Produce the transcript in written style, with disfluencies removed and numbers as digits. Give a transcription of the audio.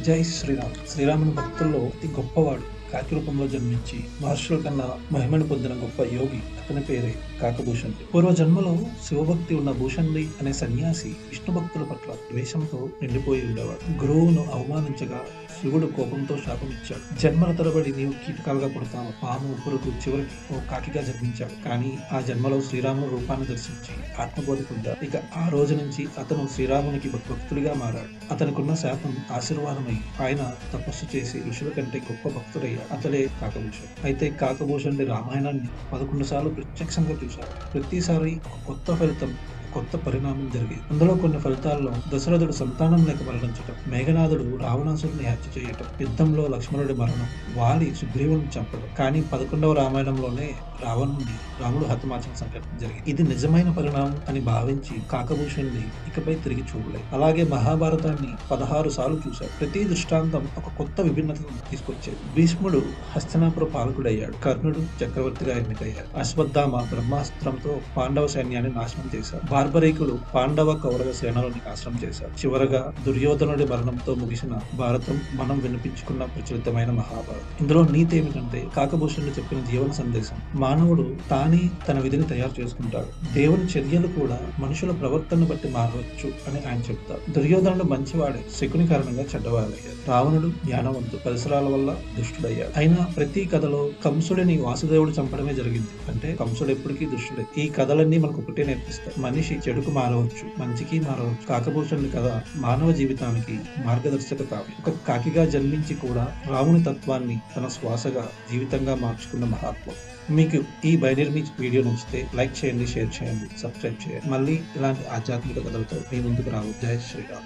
జై శ్రీరామ్. శ్రీరాముని భక్తుల్లో అతి గొప్పవాడు. కాకి రూపంలో జన్మించి మహర్షుల కన్నా మహిమను పొందిన గొప్ప యోగి. అతని పేరే కాకభూషణుడు. పూర్వ జన్మలో శివభక్తి ఉన్న భూషణుడి అనే సన్యాసి విష్ణు భక్తుల పట్ల ద్వేషంతో నిండిపోయి ఉండేవాడు. గురువును అవమానించగా శివుడు కోపంతో శాపమిచ్చాడు. జన్మల తరబడి నీవు కీటకాలుగా పుడతావు, పాము పురుగు, చివరికి ఓ కాకిగా జన్మించాడు. కానీ ఆ జన్మలో శ్రీరాముని రూపాన్ని దర్శించి ఆత్మబోధ పొందాడు. ఇక ఆ రోజు నుంచి అతను శ్రీరామునికి భక్తుడిగా మారాడు. అతనికున్న శాపం ఆశీర్వాదమై ఆయన తపస్సు చేసి ఋషుల కంటే గొప్ప భక్తుడయ్యాడు. అతడే కాకభూషణుడు. అయితే కాకభూషణుడి రామాయణాన్ని 11 సార్లు ప్రత్యక్షంగా చూశాడు. ప్రతిసారి ఒక కొత్త ఫలితం, కొత్త పరిణామం జరిగేది. అందులో కొన్ని ఫలితాల్లో దశరథుడు సంతానం లేక మరణించటం, మేఘనాథుడు రావణాసురుని హత్య చేయటం, యుద్ధంలో లక్ష్మణుడి మరణం, వాలి సుగ్రీవుని చంపడం. కానీ 11వ రామాయణంలోనే రావణుడిని రాముడు హతమార్చిన సంఘటన జరిగింది. ఇది నిజమైన పరిణామం అని భావించి కాకభూషణుడిని ఇకపై తిరిగి చూడలేదు. అలాగే మహాభారతాన్ని 16 సార్లు చూశాడు. ప్రతి దృష్టాంతం ఒక కొత్త విభిన్నతను తీసుకొచ్చేది. భీష్ముడు హస్తినాపుర పాలకుడయ్యాడు. కర్ణుడు చక్రవర్తిగా ఎన్నికయ్యాడు. అశ్వత్థామ బ్రహ్మాస్త్రంతో పాండవ సైన్యాన్ని నాశనం చేశాడు. బార్బరీకుడు పాండవ కౌరవ సేనలను నాశనం చేశాడు. చివరగా దుర్యోధనుడి మరణంతో ముగిసిన భారతం మనం వినిపించుకున్న ప్రచురితమైన మహాభారతం. ఇందులో నీతి ఏమిటంటే కాకభూషణుడు చెప్పిన జీవన సందేశం: మానవుడు తానే తన విధిని తయారు చేసుకుంటాడు. దేవుని చర్యలు కూడా మనుషుల ప్రవర్తనను బట్టి మారవచ్చు అని ఆయన చెప్తారు. దుర్యోధనుడు మంచివాడే, శకుని కారణంగా చెడ్డవాడయ్యాడు. రావణుడు జ్ఞానవంతుడు, పరిసరాల వల్ల దుష్టుడయ్యాడు. అయినా ప్రతి కథలో కంసుడిని వాసుదేవుడు చంపడమే జరిగింది. అంటే కంసుడు ఎప్పటికీ దుష్టుడే. ఈ కథలన్నీ మనకు ఒకటే నేర్పిస్తాయి: మనిషి చెడుకు మారవచ్చు, మంచికి మారవచ్చు. కాకభూషణుడి కథ మానవ జీవితానికి మార్గదర్శక కావ్యం. ఒక కాకిగా జన్మించి కూడా రాముని తత్వాన్ని తన శ్వాసగా జీవితంగా మార్చుకున్న మహాత్ముడు. మీకు ఈ బైనర్మీ వీడియో నచ్చితే లైక్ చేయండి, షేర్ చేయండి, సబ్స్క్రైబ్ చేయండి. మళ్ళీ ఇలాంటి ఆధ్యాత్మిక కథలతో మీ ముందుకు రావు. జై శ్రీరామ్.